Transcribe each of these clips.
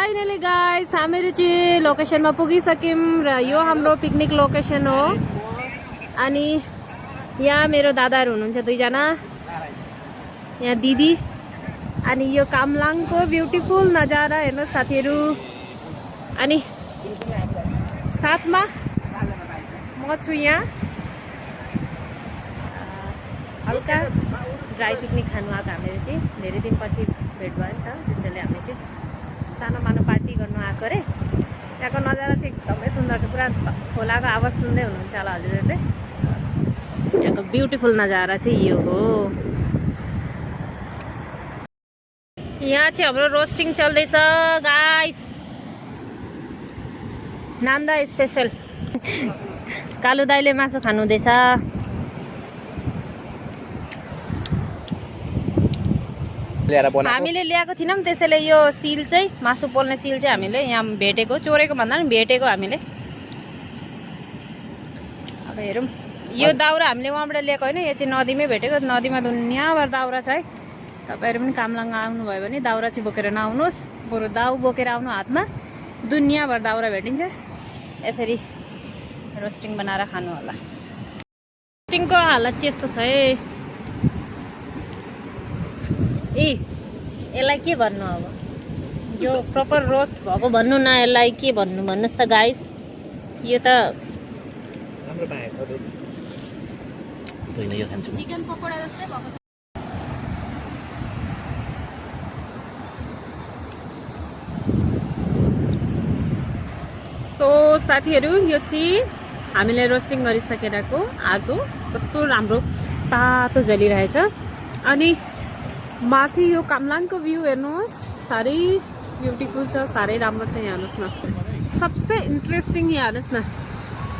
Finally guys हामीहरु चाहिँ लोकेसनमा पुगिसक्यौं र यो हाम्रो पिकनिक लोकेसन हो। अनि यहाँ मेरो दादाहरु हुनुहुन्छ दुईजना, यहाँ दिदी। अनि यो कामलाङको ब्युटीफुल नजारा हेर्नु साथीहरु। अनि साथमा म छु यहाँ हल्का ड्राई पिकनिक खानु आएको हामीहरु चाहिँ। धेरै दिनपछि भेट भयो नि त, त्यसैले हामी चाहिँ सानो मानो पार्टी गर्नु आएको रे। त्यहाँको नजारा चाहिँ एकदमै सुन्दर छ, पुरा खोलाको आवाज सुन्दै हुनुहुन्छ होला हजुरहरुले। यहाँको ब्युटीफुल नजारा चाहिँ यो हो। यहाँ चाहिँ हाम्रो रोस्टिङ चल्दैछ गाइस, नान्दा स्पेशल। कालु दाइले मासु खानु हुँदैछ। हामीले ल्याएको थिएनौँ, त्यसैले यो सिल चाहिँ मासु पोल्ने सिल चाहिँ हामीले यहाँ भेटेको, चोरेको भन्दा पनि भेटेको हामीले। अब हेरौँ, यो दाउरा हामीले वहाँबाट ल्याएको होइन, यो चाहिँ नदीमै भेटेको। नदीमा दुनियाँभर दाउरा छ है। तपाईँहरू पनि कामलाङ आउनुभयो भने दाउरा चाहिँ बोकेर नआउनुहोस्, बरु दाउ बोकेर आउनु हातमा। दुनियाँभर दाउरा भेटिन्छ। यसरी रोस्टिङ बनाएर खानु होला। रोस्टिङको हालत चाहिँ यस्तो छ है। यसलाई के भन्नु अब, यो प्रपर रोस्ट भएको भन्नु न, यसलाई के भन्नु भन्नुहोस् त गाइस। यो त राम्रो पाएछ हैन, यो खान्छु चिकन पकोडा जस्तै भएको छ। सो साथीहरु, यो चाहिँ हामीले रोस्टिङ गरिसकेरको आगो कस्तो राम्रो तातो जलिरहेछ। अनि माथि यो कामलाङको भ्यू हेर्नुहोस्, साह्रै ब्युटिफुल छ, साह्रै राम्रो छ। यहाँ हेर्नुहोस् न, सबसे इन्ट्रेस्टिङ यहाँ हेर्नुहोस् न,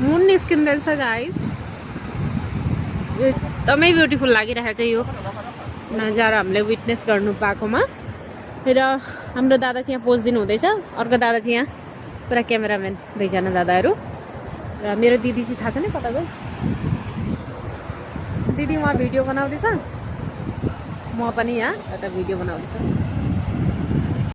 मुन निस्किँदैछ गाइस। एकदमै ब्युटिफुल लागिरहेको छ यो नजारा हामीले विटनेस गर्नु पाएकोमा। र हाम्रो दादा चाहिँ यहाँ पोज दिनु हुँदैछ, अर्को दादा चाहिँ यहाँ पुरा क्यामेराम्यान, दुईजना दादाहरू। र मेरो दिदी चाहिँ थाहा छ नि कता गयो, दिदी उहाँ भिडियो बनाउँदैछ, म पनि यहाँ यता भिडियो बनाउँदैछु।